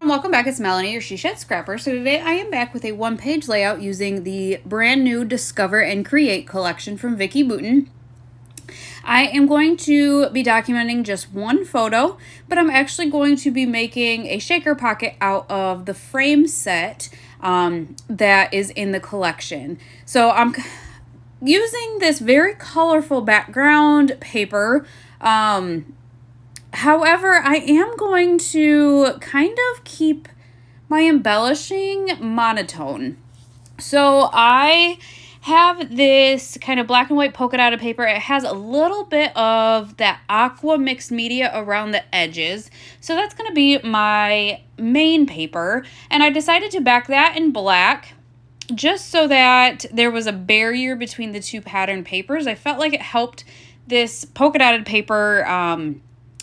Welcome back, it's Melanie, your She Shed Scrapper. So today I am back with a one-page layout using the brand new Discover and Create collection from Vicki Boutin. I am going to be documenting just one photo, but I'm actually going to be making a shaker pocket out of the frame set that is in the collection. So I'm using this very colorful background paper. However, I am going to kind of keep my embellishing monotone. So I have this kind of black and white polka dotted paper. It has a little bit of that aqua mixed media around the edges. So that's going to be my main paper. And I decided to back that in black just so that there was a barrier between the two pattern papers. I felt like it helped this polka dotted paper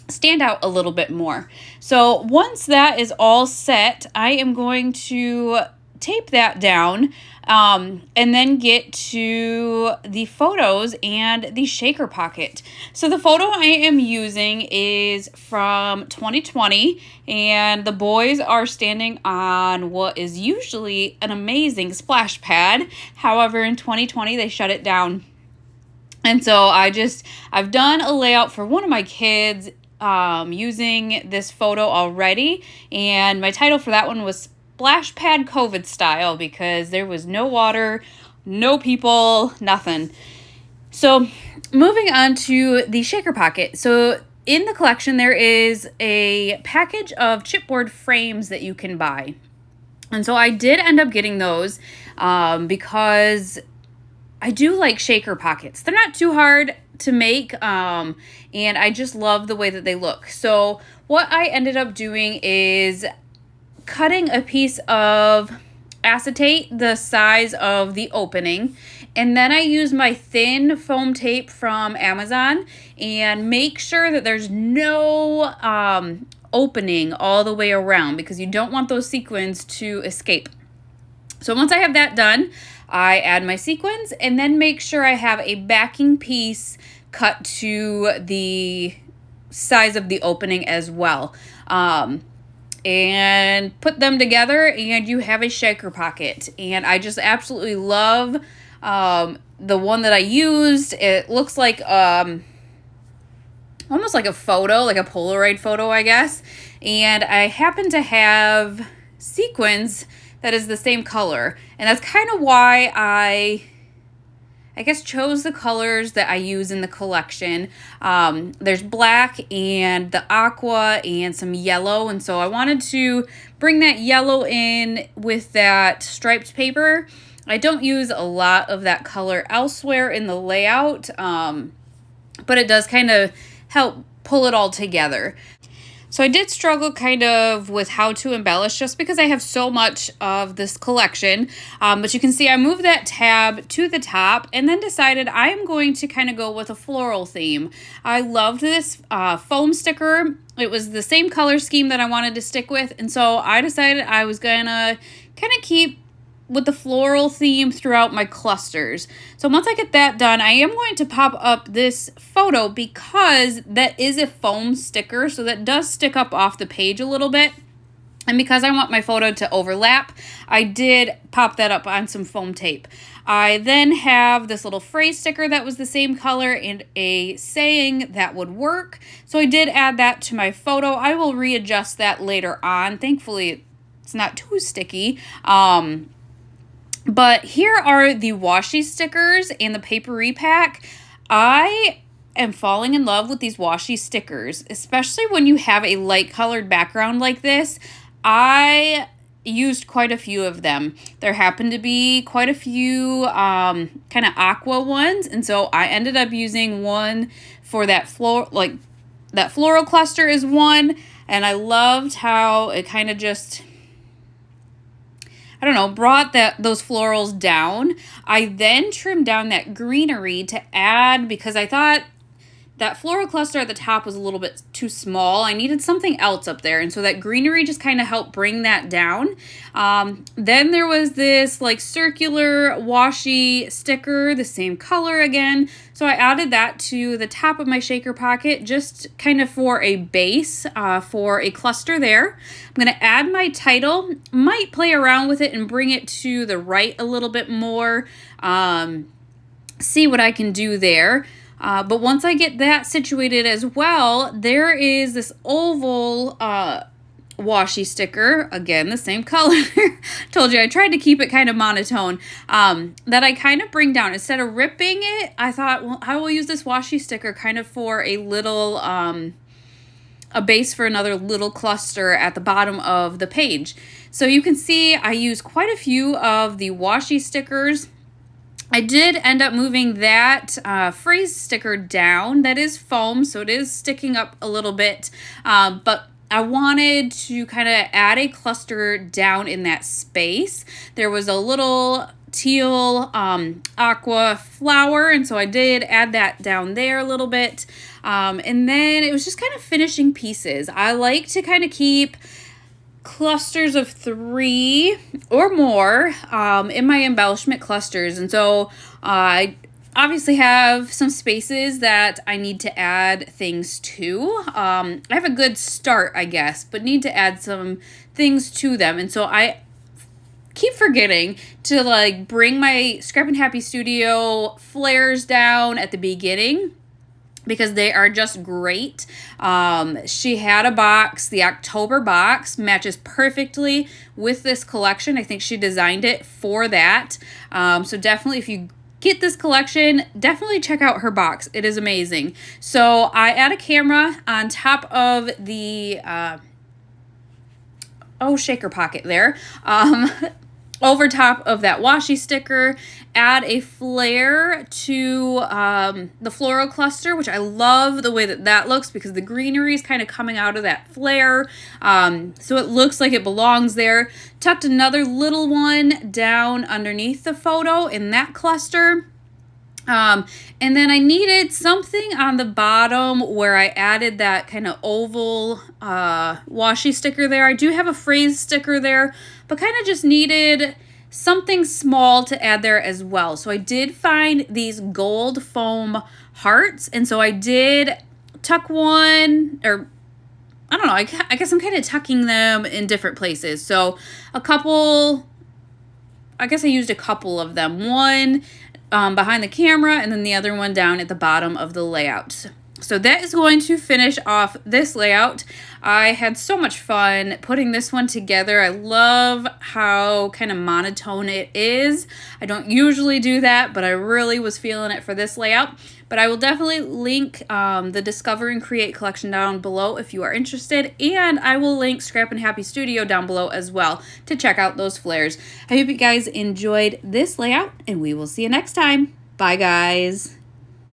stand out a little bit more. So once that is all set, I am going to tape that down and then get to the photos and the shaker pocket. So the photo I am using is from 2020, and the boys are standing on what is usually an amazing splash pad. However, in 2020 they shut it down. And so I've done a layout for one of my kids using this photo already, and my title for that one was Splash Pad COVID Style because there was no water, no people, nothing. So moving on to the shaker pocket. So in the collection there is a package of chipboard frames that you can buy, and so I did end up getting those because I do like shaker pockets. They're not too hard to make, and I just love the way that they look. So what I ended up doing is cutting a piece of acetate the size of the opening, and then I use my thin foam tape from Amazon and make sure that there's no opening all the way around because you don't want those sequins to escape. So once I have that done, I add my sequins and then make sure I have a backing piece cut to the size of the opening as well. And put them together and you have a shaker pocket. And I just absolutely love the one that I used. It looks like almost like a photo, like a Polaroid photo, I guess. And I happen to have sequins that is the same color, and that's kind of why I guess chose the colors that I use in the collection. There's black and the aqua and some yellow, and so I wanted to bring that yellow in with that striped paper. I don't use a lot of that color elsewhere in the layout, but it does kind of help pull it all together. So I did struggle kind of with how to embellish just because I have so much of this collection. But you can see I moved that tab to the top and then decided I am going to kind of go with a floral theme. I loved this foam sticker. It was the same color scheme that I wanted to stick with. And so I decided I was going to kind of keep with the floral theme throughout my clusters. So once I get that done, I am going to pop up this photo because that is a foam sticker, so that does stick up off the page a little bit. And because I want my photo to overlap, I did pop that up on some foam tape. I then have this little phrase sticker that was the same color and a saying that would work. So I did add that to my photo. I will readjust that later on. Thankfully, it's not too sticky. But here are the washi stickers and the paper repack. I am falling in love with these washi stickers, especially when you have a light colored background like this. I used quite a few of them. There happened to be quite a few kind of aqua ones, and so I ended up using one for that that floral cluster is one, and I loved how it kind of just, I don't know, brought those florals down. I then trimmed down that greenery to add because I thought that floral cluster at the top was a little bit too small. I needed something else up there. And so that greenery just kind of helped bring that down. Then there was this like circular washi sticker, the same color again. So I added that to the top of my shaker pocket, just kind of for a base for a cluster there. I'm going to add my title, might play around with it and bring it to the right a little bit more, see what I can do there. But once I get that situated as well, there is this oval washi sticker, again, the same color. Told you I tried to keep it kind of monotone, that I kind of bring down. Instead of ripping it, I thought, well, I will use this washi sticker kind of for a little, a base for another little cluster at the bottom of the page. So you can see I use quite a few of the washi stickers. I did end up moving that phrase sticker down. That is foam, so it is sticking up a little bit, but I wanted to kind of add a cluster down in that space. There was a little teal aqua flower, and so I did add that down there a little bit, and then it was just kind of finishing pieces. I like to kind of keep clusters of 3 or more in my embellishment clusters, and so I obviously have some spaces that I need to add things to. I have a good start, I guess, but need to add some things to them, and so I keep forgetting to like bring my Scrap and Happy Studio flares down at the beginning, because they are just great. She had a box, the October box matches perfectly with this collection. I think she designed it for that. So definitely, if you get this collection, definitely check out her box. It is amazing. So I add a camera on top of the shaker pocket there. Over top of that washi sticker, add a flare to the floral cluster, which I love the way that that looks because the greenery is kind of coming out of that flare. So it looks like it belongs there. Tucked another little one down underneath the photo in that cluster. And then I needed something on the bottom where I added that kind of oval washi sticker there. I do have a phrase sticker there, but kind of just needed something small to add there as well. So I did find these gold foam hearts, and so I did tuck one, or I don't know, I guess I'm kind of tucking them in different places. So a couple, I guess I used a couple of them. One behind the camera, and then the other one down at the bottom of the layout. So that is going to finish off this layout. I had so much fun putting this one together. I love how kind of monotone it is. I don't usually do that, but I really was feeling it for this layout. But I will definitely link the Discover and Create collection down below if you are interested. And I will link Scrap and Happy Studio down below as well to check out those flares. I hope you guys enjoyed this layout, and we will see you next time. Bye, guys.